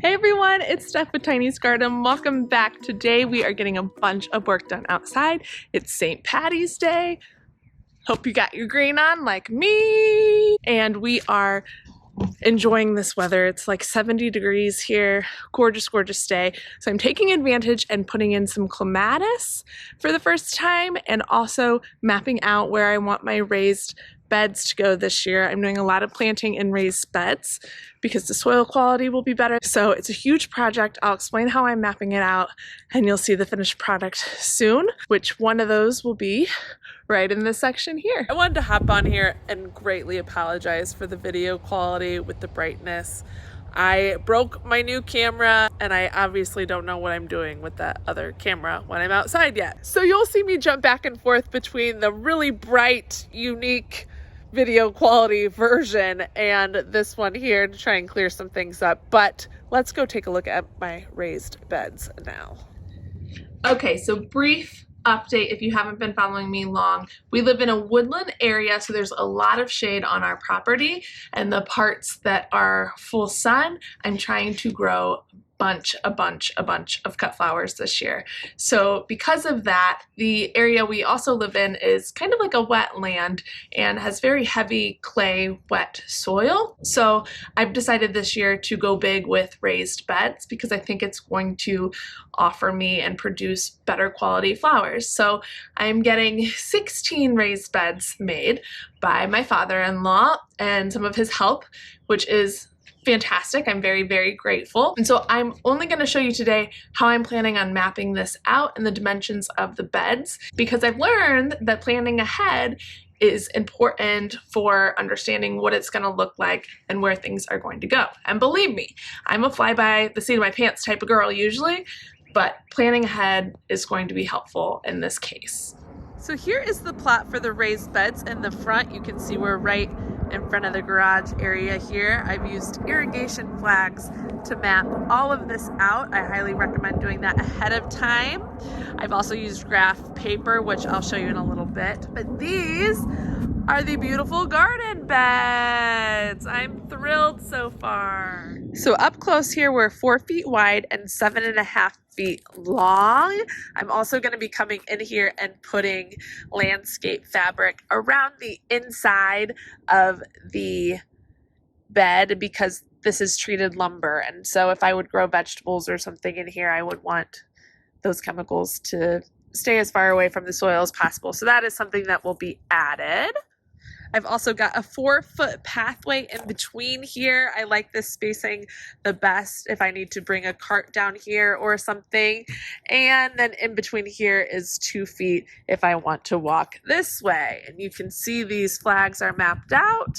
Hey everyone, it's Steph with Tiny's Garden. Welcome back. Today we are getting a bunch of work done outside. It's St. Patty's Day. Hope you got your green on like me. And we are enjoying this weather. It's like 70 degrees here. Gorgeous, gorgeous day. So I'm taking advantage and putting in some clematis for the first time and also mapping out where I want my raised beds to go this year. I'm doing a lot of planting in raised beds because the soil quality will be better. So it's a huge project. I'll explain how I'm mapping it out and you'll see the finished product soon, which one of those will be right in this section here. I wanted to hop on here and greatly apologize for the video quality with the brightness. I broke my new camera and I obviously don't know what I'm doing with that other camera when I'm outside yet. So you'll see me jump back and forth between the really bright, unique video quality version and this one here to try and clear some things up. But let's go take a look at my raised beds now. Okay, so brief update if you haven't been following me long. We live in a woodland area, so there's a lot of shade on our property, and the parts that are full sun, I'm trying to grow a bunch of cut flowers this year. So because of that, the area we also live in is kind of like a wetland and has very heavy clay wet soil. So I've decided this year to go big with raised beds because I think it's going to offer me and produce better quality flowers. So I'm getting 16 raised beds made by my father-in-law and some of his help, which is fantastic. I'm very, very grateful. And so I'm only going to show you today how I'm planning on mapping this out and the dimensions of the beds, because I've learned that planning ahead is important for understanding what it's going to look like and where things are going to go. And believe me, I'm a fly by the seat of my pants type of girl usually, but planning ahead is going to be helpful in this case. So here is the plot for the raised beds in the front. You can see we're right in front of the garage area here. I've used irrigation flags to map all of this out. I highly recommend doing that ahead of time. I've also used graph paper, which I'll show you in a little bit. But these are the beautiful garden beds. I'm thrilled so far. So up close here, we're 4 feet wide and 7.5 feet long. I'm also going to be coming in here and putting landscape fabric around the inside of the bed because this is treated lumber. And so if I would grow vegetables or something in here, I would want those chemicals to stay as far away from the soil as possible. So that is something that will be added. I've also got a 4-foot pathway in between here. I like this spacing the best if I need to bring a cart down here or something. And then in between here is 2 feet if I want to walk this way. And you can see these flags are mapped out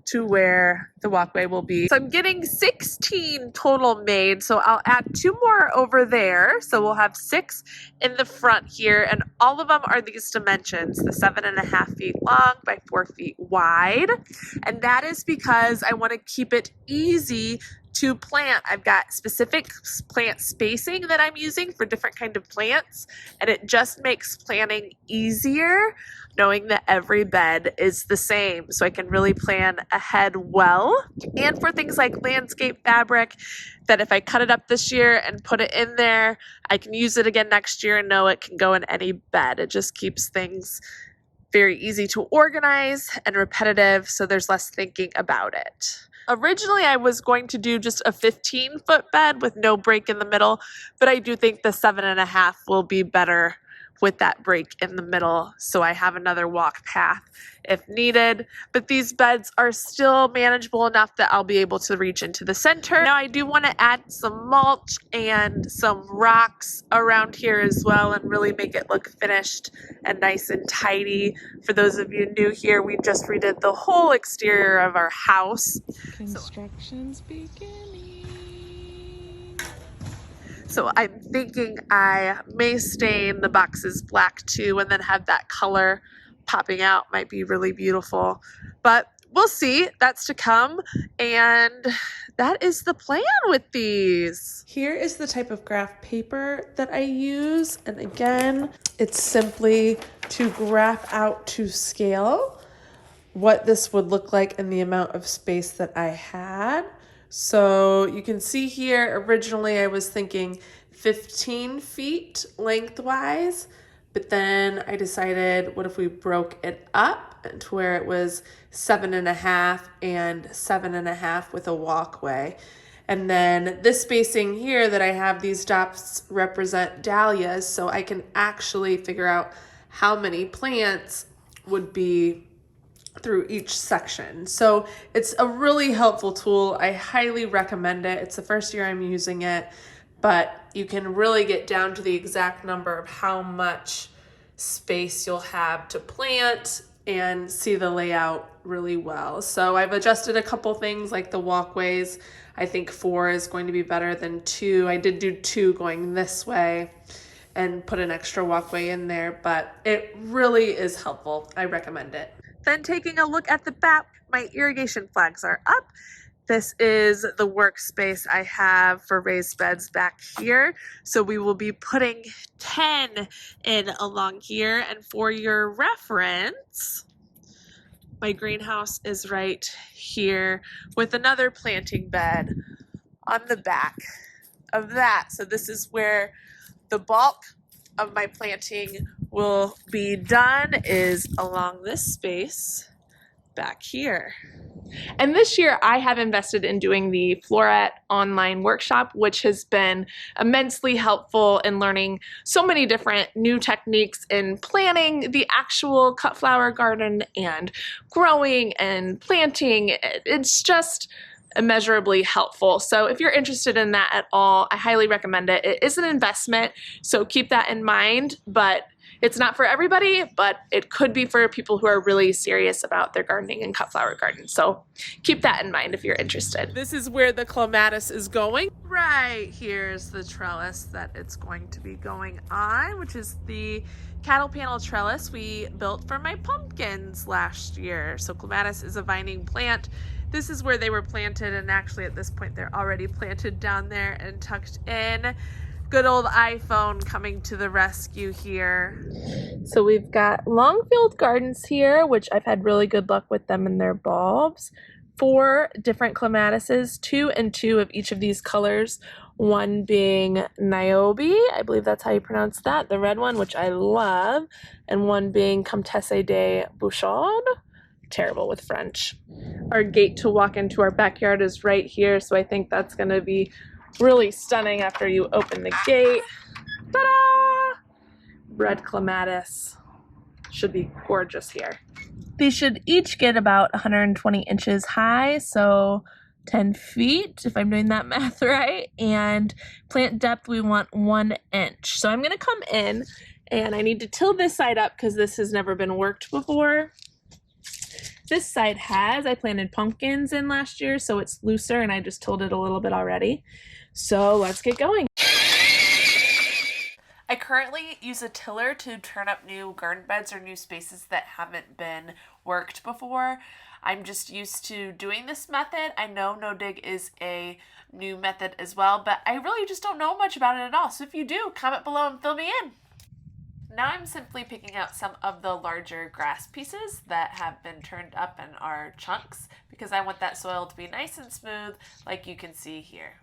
to where the walkway will be. So I'm getting 16 total made. So I'll add 2 more over there. So we'll have 6 in the front here. And all of them are these dimensions, the 7.5 feet long by 4 feet wide. And that is because I want to keep it easy to plant. I've got specific plant spacing that I'm using for different kind of plants, and it just makes planting easier knowing that every bed is the same, so I can really plan ahead well. And for things like landscape fabric, that if I cut it up this year and put it in there, I can use it again next year and know it can go in any bed. It just keeps things very easy to organize and repetitive, so there's less thinking about it. Originally, I was going to do just a 15-foot bed with no break in the middle, but I do think the 7.5 will be better with that break in the middle, so I have another walk path if needed. But these beds are still manageable enough that I'll be able to reach into the center. Now I do want to add some mulch and some rocks around here as well and really make it look finished and nice and tidy. For those of you new here, we just redid the whole exterior of our house. Construction's beginning. So I'm thinking I may stain the boxes black too and then have that color popping out. Might be really beautiful, but we'll see. That's to come. And that is the plan with these. Here is the type of graph paper that I use. And again, it's simply to graph out to scale what this would look like in the amount of space that I had. So you can see here, originally I was thinking 15 feet lengthwise, but then I decided, what if we broke it up to where it was 7.5 and 7.5 with a walkway. And then this spacing here that I have, these dots represent dahlias, so I can actually figure out how many plants would be through each section. So it's a really helpful tool. I highly recommend it. It's the first year I'm using it, but you can really get down to the exact number of how much space you'll have to plant and see the layout really well. So I've adjusted a couple things like the walkways. I think 4 is going to be better than 2. I did do 2 going this way and put an extra walkway in there, but it really is helpful. I recommend it. Then taking a look at the back, my irrigation flags are up. This is the workspace I have for raised beds back here. So we will be putting 10 in along here. And for your reference, my greenhouse is right here with another planting bed on the back of that. So this is where the bulk of my planting will be done, is along this space back here. And this year I have invested in doing the Floret online workshop, which has been immensely helpful in learning so many different new techniques in planning the actual cut flower garden and growing and planting. It's just immeasurably helpful. So if you're interested in that at all, I highly recommend it. It is an investment, so keep that in mind, but it's not for everybody, but it could be for people who are really serious about their gardening and cut flower garden. So keep that in mind if you're interested. This is where the clematis is going. Right here's the trellis that it's going to be going on, which is the cattle panel trellis we built for my pumpkins last year. So clematis is a vining plant. This is where they were planted, and actually at this point they're already planted down there and tucked in. Good old iPhone coming to the rescue here. So we've got Longfield Gardens here, which I've had really good luck with them and their bulbs. 4 different clematises, 2 and 2 of each of these colors. One being Niobe, I believe that's how you pronounce that, the red one, which I love, and one being Comtesse de Bouchard. Terrible with French. Our gate to walk into our backyard is right here, so I think that's going to be really stunning after you open the gate. Ta-da! Red clematis. Should be gorgeous here. These should each get about 120 inches high, so 10 feet, if I'm doing that math right. And plant depth, we want 1 inch. So I'm going to come in, and I need to tilt this side up because this has never been worked before. This side has. I planted pumpkins in last year, so it's looser, and I just tilled it a little bit already. So let's get going. I currently use a tiller to turn up new garden beds or new spaces that haven't been worked before. I'm just used to doing this method. I know no dig is a new method as well, but I really just don't know much about it at all. So if you do, comment below and fill me in. Now I'm simply picking out some of the larger grass pieces that have been turned up and are chunks because I want that soil to be nice and smooth like you can see here.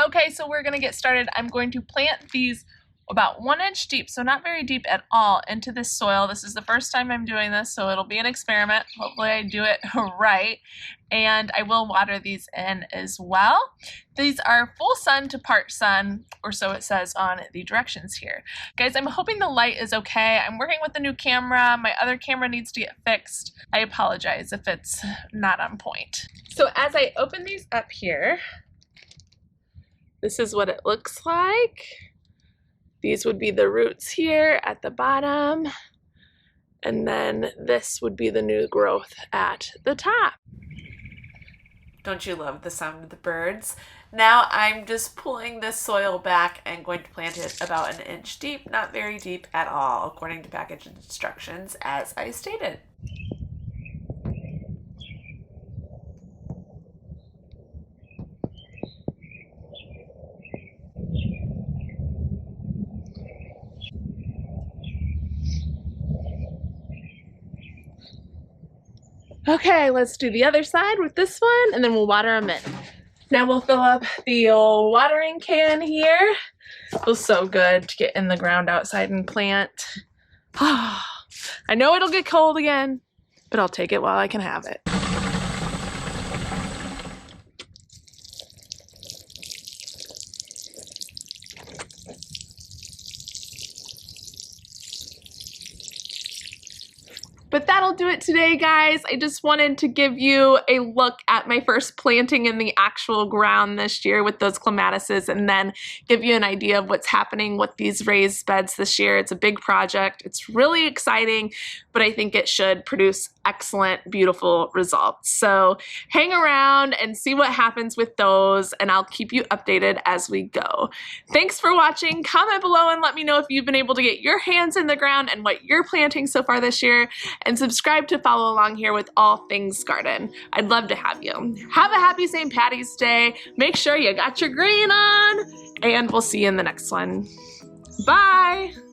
Okay, so we're going to get started. I'm going to plant these about 1 inch deep, so not very deep at all, into this soil. This is the first time I'm doing this, so it'll be an experiment. Hopefully I do it right. And I will water these in as well. These are full sun to part sun, or so it says on the directions here. Guys, I'm hoping the light is okay. I'm working with a new camera. My other camera needs to get fixed. I apologize if it's not on point. So as I open these up here, this is what it looks like. These would be the roots here at the bottom, and then this would be the new growth at the top. Don't you love the sound of the birds? Now I'm just pulling this soil back and going to plant it about 1 inch deep, not very deep at all, according to package instructions as I stated. Okay, let's do the other side with this one, and then we'll water them in. Now we'll fill up the old watering can here. Feels so good to get in the ground outside and plant. I know it'll get cold again, but I'll take it while I can have it. But that'll do it today, guys. I just wanted to give you a look at my first planting in the actual ground this year with those clematises, and then give you an idea of what's happening with these raised beds this year. It's a big project. It's really exciting, but I think it should produce excellent, beautiful results. So hang around and see what happens with those, and I'll keep you updated as we go. Thanks for watching. Comment below and let me know if you've been able to get your hands in the ground and what you're planting so far this year. And subscribe to follow along here with all things garden. I'd love to have you. Have a happy St. Patty's Day. Make sure you got your green on, and we'll see you in the next one. Bye.